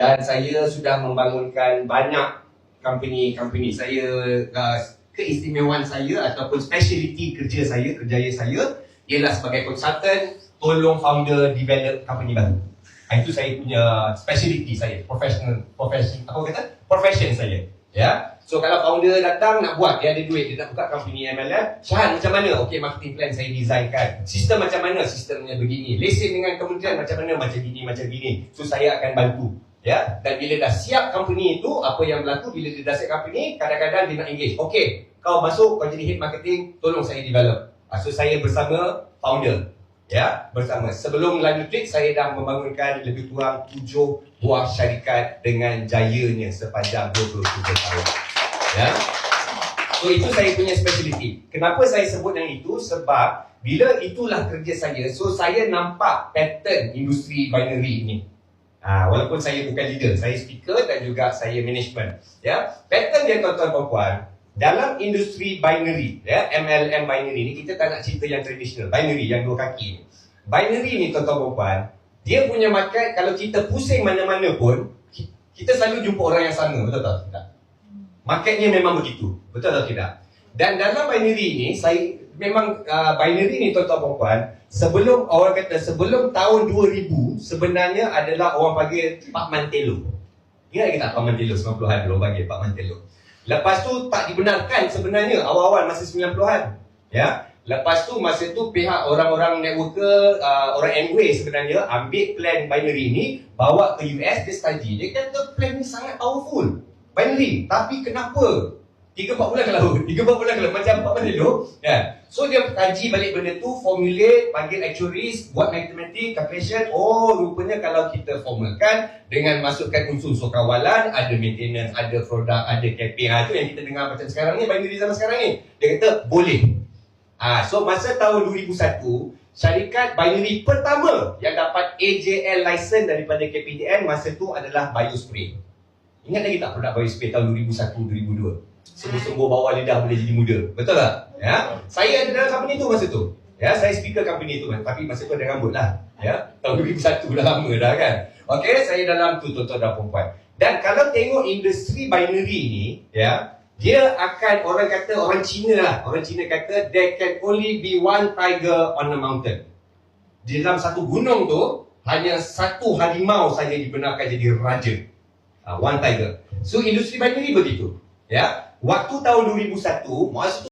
Dan saya sudah membangunkan banyak company-company. Saya, keistimewaan saya ataupun speciality kerjaya saya ialah sebagai consultant, tolong founder develop company baru. Itu saya punya speciality saya, profession saya. Ya. So kalau founder datang nak buat, dia ada duit, dia nak buka company MLM, Syahan macam mana? Okey, marketing plan saya designkan. Sistem macam mana? Sistemnya begini. Lesen dengan kementerian macam mana? Macam gini. So saya akan bantu. Ya, dan bila dah siap company itu, apa yang berlaku bila dia dah siap company, kadang-kadang dia nak engage. Okey, kau masuk, kau jadi head marketing, tolong saya develop. So saya bersama founder. Ya, bersama. Sebelum Lanutrik, saya dah membangunkan lebih kurang 7 buah syarikat dengan jayanya sepanjang 27 tahun. Ya. So itu saya punya speciality. Kenapa saya sebut yang itu? Sebab bila itulah kerja saya, so saya nampak pattern industri binary ini. Walaupun saya bukan leader, saya speaker dan juga saya management. Ya, pattern dia tuan-tuan dan puan, dalam industri binary, ya, MLM binary ni, kita tak nak cerita yang traditional, binary yang dua kaki. Binary ni tuan-tuan dan puan, dia punya market, kalau kita pusing mana-mana pun, kita selalu jumpa orang yang sama, betul tak? Tidak. Marketnya memang begitu, betul atau tidak? Dan dalam binary ni, saya memang binary ni tuan-tuan dan puan, sebelum orang kata sebelum tahun 2000 sebenarnya adalah orang panggil Pak Mantelo. Ingat ke tak Pak Mantelo 90-an orang panggil Pak Mantelo. Lepas tu tak dibenarkan sebenarnya awal-awal masa 90-an. Ya. Lepas tu masa tu pihak orang-orang networker, orang Amway sebenarnya ambil plan binary ni bawa ke US, dia study. Dia kata plan ni sangat powerful. Binary, tapi kenapa 3-4 bulan ke laut, 3-4 bulan ke laut, macam Pak Mantelo, ya. So dia kaji balik benda tu, formulate, panggil actuaries, buat matematik, calculation. Oh, rupanya kalau kita formalkan dengan masukkan unsur kawalan, ada maintenance, ada produk, ada KPI, itu yang kita dengar macam sekarang ni, binary zaman sekarang ni. Dia kata boleh. So masa tahun 2001, syarikat binary pertama yang dapat AJL license daripada KPTN masa tu adalah Biospray. Ingat lagi tak produk Biospray tahun 2001-2002? Sungguh-sungguh bawah lidah boleh jadi muda. Betul tak? Ya? Saya ada dalam company tu masa tu. Ya, saya speaker company tu, tapi masa tu ada rambut lah. Ya, tahun 2001 dah lama dah kan. Okey, saya dalam tu tuan-tuan dan puan. Dan kalau tengok industri binary ni, ya, dia akan, orang kata, orang Cina lah. Orang Cina kata there can only be one tiger on a mountain. Di dalam satu gunung tu hanya satu harimau saja dibenarkan jadi raja. One tiger. So industri binary begitu. Ya, waktu tahun 2001, masa tu